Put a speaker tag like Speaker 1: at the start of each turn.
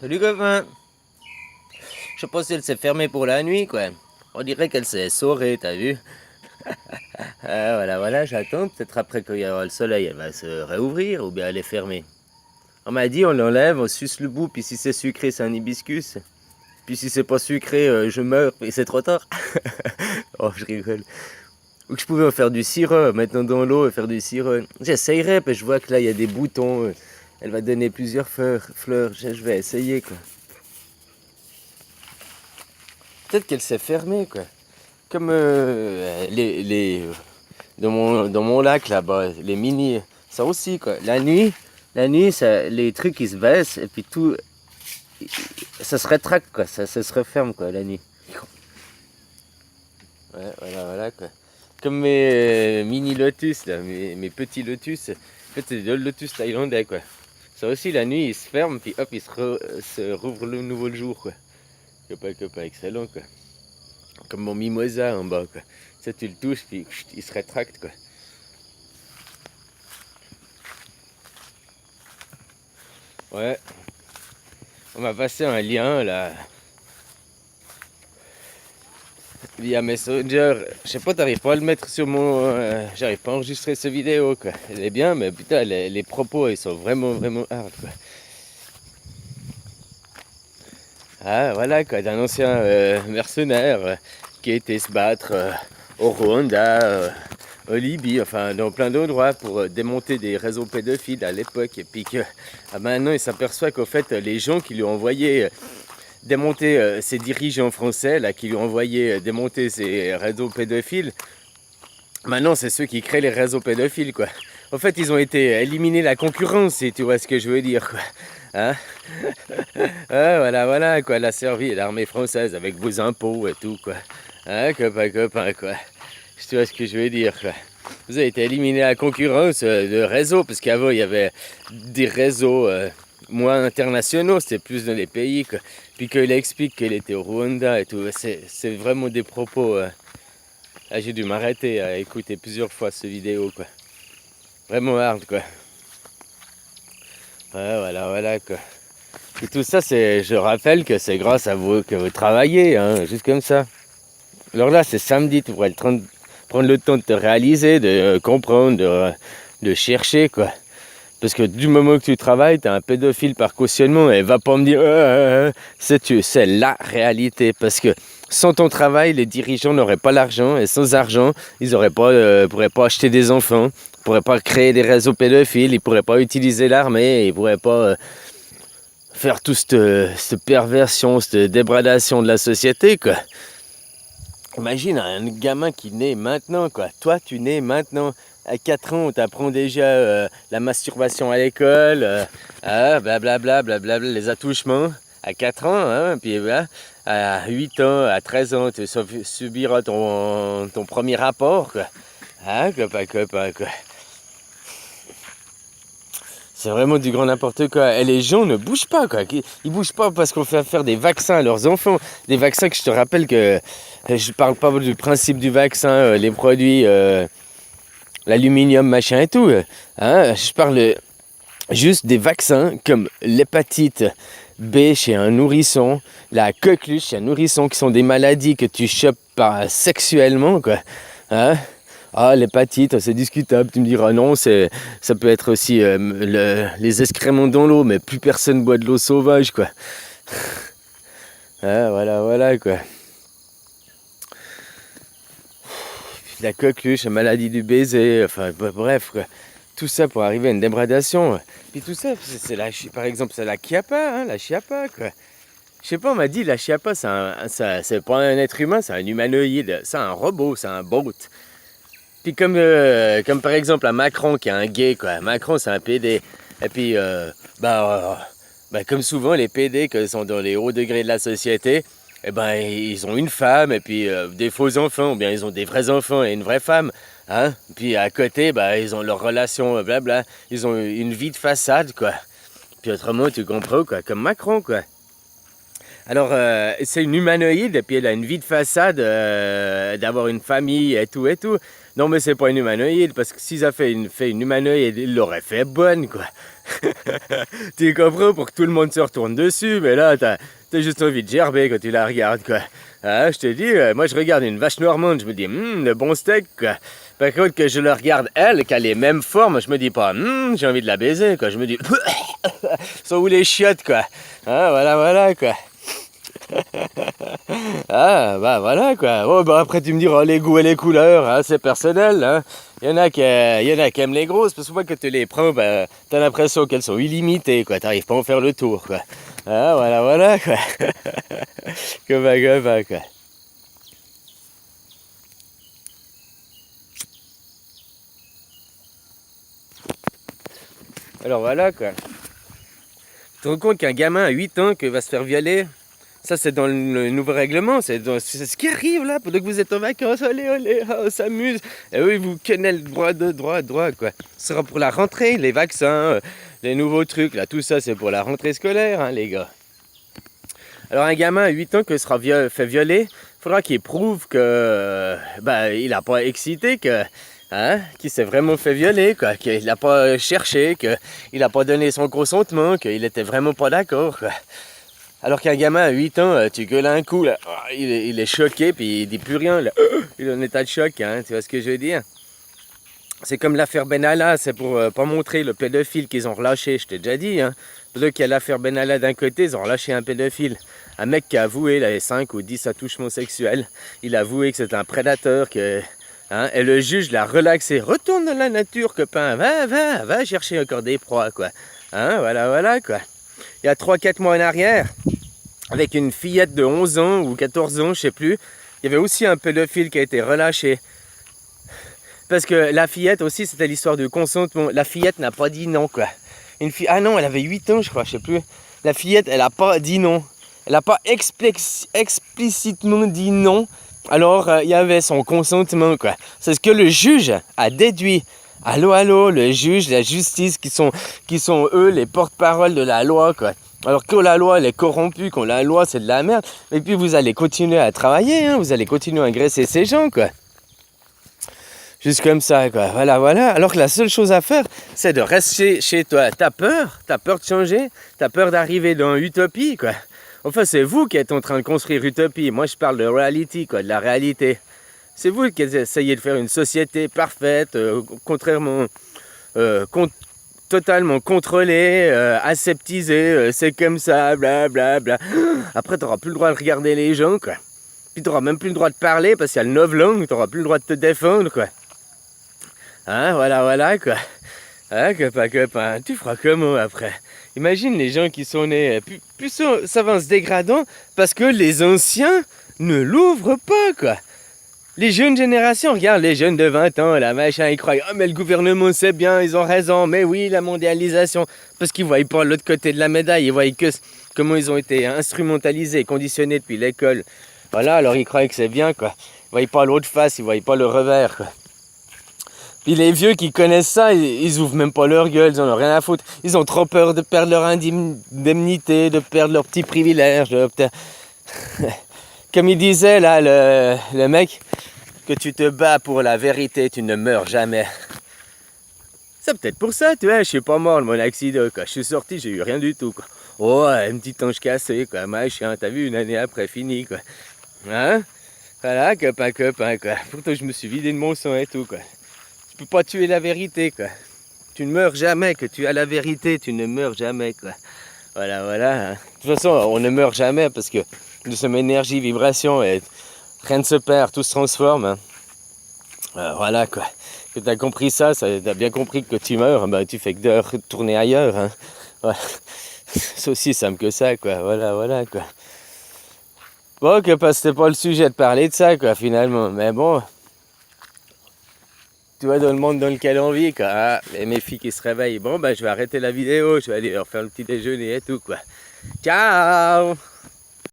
Speaker 1: Salut copain. Je sais pas si elle s'est fermée pour la nuit quoi. On dirait qu'elle s'est essorée, t'as vu? Ah, voilà, j'attends. Peut-être après qu'il y aura le soleil, elle va se réouvrir ou bien elle est fermée. On m'a dit on l'enlève, on suce le bout, puis si c'est sucré c'est un hibiscus. Puis si c'est pas sucré, je meurs et c'est trop tard. Oh, je rigole. Ou que je pouvais en faire du sirop, mettre dans l'eau et faire du sirop. J'essayerai, parce que je vois que là il y a des boutons. Elle va donner plusieurs fleurs. Je vais essayer quoi. Peut-être qu'elle s'est fermée quoi. Comme dans mon lac là-bas, les mini, ça aussi quoi. La nuit ça, les trucs ils se baissent et puis tout, ça se rétracte quoi, ça se referme quoi la nuit. Ouais, voilà quoi. Comme mes mini lotus là, mes petits lotus. En fait c'est des lotus thaïlandais quoi. Ça aussi la nuit ils se ferment puis hop ils se rouvrent le nouveau le jour quoi. Copain, excellent quoi. Comme mon mimosa en bas quoi. Ça tu le touches puis il se rétracte quoi. Ouais, on m'a passé un lien là via Messenger. Je sais pas, t'arrives pas à le mettre sur mon. J'arrive pas à enregistrer cette vidéo quoi. Elle est bien, mais putain, les propos ils sont vraiment hard quoi. Ah voilà quoi, d'un ancien mercenaire qui a été se battre au Rwanda, au Libye, enfin dans plein d'endroits pour démonter des réseaux pédophiles à l'époque. Et puis que maintenant il s'aperçoit qu'en fait les gens qui lui ont envoyé démonter ces dirigeants français là, qui lui ont envoyé démonter ces réseaux pédophiles. Maintenant, c'est ceux qui créent les réseaux pédophiles, quoi. En fait, ils ont été éliminés la concurrence, si tu vois ce que je veux dire, quoi. Hein? Ah, voilà, quoi. La servie l'armée française avec vos impôts et tout, quoi. Hein, copain, quoi. Tu vois ce que je veux dire, quoi. Vous avez été éliminés la concurrence de réseaux, parce qu'avant, il y avait des réseaux moins internationaux, c'était plus dans les pays, quoi. Puis qu'il explique qu'il était au Rwanda et tout. C'est vraiment des propos. Ah, j'ai dû m'arrêter à écouter plusieurs fois cette vidéo, quoi. Vraiment hard, quoi. Ouais, voilà, quoi. Et tout ça, je rappelle que c'est grâce à vous que vous travaillez, hein, juste comme ça. Alors là, c'est samedi, tu pourrais prendre le temps de te réaliser, de comprendre, de chercher, quoi. Parce que du moment que tu travailles, t'es un pédophile par cautionnement et va pas me dire c'est la réalité. Parce que sans ton travail, les dirigeants n'auraient pas l'argent et sans argent, ils pourraient pas acheter des enfants, ils pourraient pas créer des réseaux pédophiles, ils pourraient pas utiliser l'armée, ils pourraient pas faire toute cette perversion, cette dégradation de la société, quoi. Imagine un gamin qui naît maintenant, quoi. Toi, tu nais maintenant. À 4 ans, on t'apprend déjà la masturbation à l'école, blablabla, les attouchements. À 4 ans, hein, puis voilà, à 8 ans, à 13 ans, tu subiras ton premier rapport, quoi. Hein, copain, quoi. C'est vraiment du grand n'importe quoi. Et les gens ne bougent pas, quoi. Ils bougent pas parce qu'on fait faire des vaccins à leurs enfants. Des vaccins que je te rappelle que je parle pas du principe du vaccin, les produits, l'aluminium, machin et tout. Hein. Je parle juste des vaccins comme l'hépatite B chez un nourrisson, la coqueluche chez un nourrisson, qui sont des maladies que tu chopes sexuellement, quoi. Hein. Ah, l'hépatite, c'est discutable. Tu me diras non, ça peut être aussi les excréments dans l'eau, mais plus personne boit de l'eau sauvage, quoi. Ah, voilà, quoi. La coqueluche, la maladie du baiser, enfin, bref, quoi. Tout ça pour arriver à une dégradation. Puis tout ça, par exemple, c'est la chiappa, hein, la chiappa, quoi. Je sais pas, on m'a dit, la chiappa, c'est pas un être humain, c'est un humanoïde, c'est un robot, c'est un bot. Puis comme par exemple un Macron qui est un gay, quoi. Macron, c'est un PD. Et puis, comme souvent, les PD qui sont dans les hauts degrés de la société, eh ben, ils ont une femme et puis des faux enfants, ou bien ils ont des vrais enfants et une vraie femme. Hein? Puis à côté, ils ont leur relation, blabla. Ils ont une vie de façade, quoi. Puis autrement, tu comprends, quoi, comme Macron, quoi. Alors, c'est une humanoïde, et puis elle a une vie de façade, d'avoir une famille et tout. Non, mais c'est pas une humanoïde, parce que s'ils avaient fait une humanoïde, ils l'auraient fait bonne, quoi. Tu comprends, pour que tout le monde se retourne dessus, mais là, t'as juste envie de gerber quand tu la regardes, quoi. Ah, je te dis, moi je regarde une vache normande, je me dis, le bon steak, quoi. Par contre, que je la regarde, elle, qui a les mêmes formes, je me dis pas, j'ai envie de la baiser, quoi. Je me dis, sont où les chiottes, quoi. Ah, voilà, quoi. Ah, bah voilà, quoi. Oh, bah après, tu me diras les goûts et les couleurs, hein, c'est personnel, hein. Il y en a qui aiment les grosses, parce que moi, quand tu les prends, bah, t'as l'impression qu'elles sont illimitées, quoi. T'arrives pas à en faire le tour, quoi. Ah, voilà, quoi. Comme quoi. Alors voilà, quoi. Tu te rends compte qu'un gamin à 8 ans qui va se faire violer, ça c'est dans le nouveau règlement, c'est ce qui arrive là, pendant que vous êtes en vacances, allez, on s'amuse. Et oui, vous quenelle droit, quoi. Ce sera pour la rentrée, les vaccins, les nouveaux trucs, là, tout ça c'est pour la rentrée scolaire, hein, les gars. Alors un gamin à 8 ans qui sera fait violer, il faudra qu'il prouve que il n'a pas excité, qu'il s'est vraiment fait violer, quoi, qu'il n'a pas cherché, qu'il n'a pas donné son consentement, qu'il était vraiment pas d'accord, quoi. Alors qu'un gamin à 8 ans, tu gueules un coup, là, il est choqué, puis il dit plus rien, là. Il est en état de choc, hein, tu vois ce que je veux dire? C'est comme l'affaire Benalla, c'est pour pas montrer le pédophile qu'ils ont relâché, je t'ai déjà dit, hein. Plutôt qu'il y a l'affaire Benalla d'un côté, ils ont relâché un pédophile. Un mec qui a avoué, il avait 5 ou 10 attouchements sexuels. Il a avoué que c'était un prédateur, et le juge l'a relaxé. Retourne dans la nature, copain, va chercher encore des proies, quoi. Voilà, quoi. Il y a 3-4 mois en arrière, avec une fillette de 11 ans ou 14 ans, je sais plus, il y avait aussi un pédophile qui a été relâché. Parce que la fillette aussi, c'était l'histoire du consentement. La fillette n'a pas dit non, quoi. Ah non, elle avait 8 ans, je crois, je sais plus. La fillette, elle n'a pas dit non. Elle n'a pas explicitement dit non. Alors, il y avait son consentement, quoi. C'est ce que le juge a déduit. Allô, le juge, la justice, qui sont eux les porte-parole de la loi, quoi. Alors que la loi, elle est corrompue, quand la loi, c'est de la merde. Et puis, vous allez continuer à travailler, hein, vous allez continuer à agresser ces gens, quoi. Juste comme ça, quoi. Voilà. Alors que la seule chose à faire, c'est de rester chez toi. T'as peur de changer? T'as peur d'arriver dans Utopie, quoi. Enfin, c'est vous qui êtes en train de construire Utopie. Moi, je parle de reality, quoi, de la réalité. C'est vous qui essayez de faire une société parfaite, contrairement, totalement contrôlée, aseptisée, c'est comme ça, blablabla. Après, t'auras plus le droit de regarder les gens, quoi. Puis t'auras même plus le droit de parler parce qu'il y a le novlangue, t'auras plus le droit de te défendre, quoi. Hein, voilà, quoi. Hein, copain, tu feras comment après? Imagine les gens qui sont nés, plus ça va en se dégradant parce que les anciens ne l'ouvrent pas, quoi. Les jeunes générations, regarde les jeunes de 20 ans, là, machin, ils croient, mais le gouvernement c'est bien, ils ont raison, mais oui, la mondialisation, parce qu'ils voient pas l'autre côté de la médaille, ils voient que comment ils ont été instrumentalisés, conditionnés depuis l'école. Voilà, alors ils croient que c'est bien, quoi. Ils voient pas l'autre face, ils voient pas le revers, quoi. Puis les vieux qui connaissent ça, ils ouvrent même pas leur gueule, ils en ont rien à foutre. Ils ont trop peur de perdre leur indemnité, de perdre leurs petits privilèges. Comme il disait là, le mec, que tu te bats pour la vérité, tu ne meurs jamais. C'est peut-être pour ça, tu vois, je suis pas mort de mon accident, quoi. Je suis sorti, j'ai eu rien du tout, quoi. Oh, un petit ange cassé, quoi, machin, t'as vu, une année après, fini, quoi. Hein? Voilà, copain, quoi. Pourtant, je me suis vidé de mon sang et tout, quoi. Tu peux pas tuer la vérité, quoi. Tu ne meurs jamais, que tu as la vérité, tu ne meurs jamais, quoi. Voilà. Hein. De toute façon, on ne meurt jamais parce que nous sommes énergie, vibration et rien ne se perd, tout se transforme. Hein. Voilà, quoi. Que tu as compris ça, tu as bien compris que tu meurs, tu fais que de retourner ailleurs. Hein. Voilà. C'est aussi simple que ça, quoi. Voilà, quoi. Bon, que c'était pas le sujet de parler de ça, quoi, finalement. Mais bon... Tu vois, dans le monde dans lequel on vit, quoi. Ah, et mes filles qui se réveillent. Bon, je vais arrêter la vidéo, je vais aller leur faire le petit déjeuner et tout, quoi. Ciao!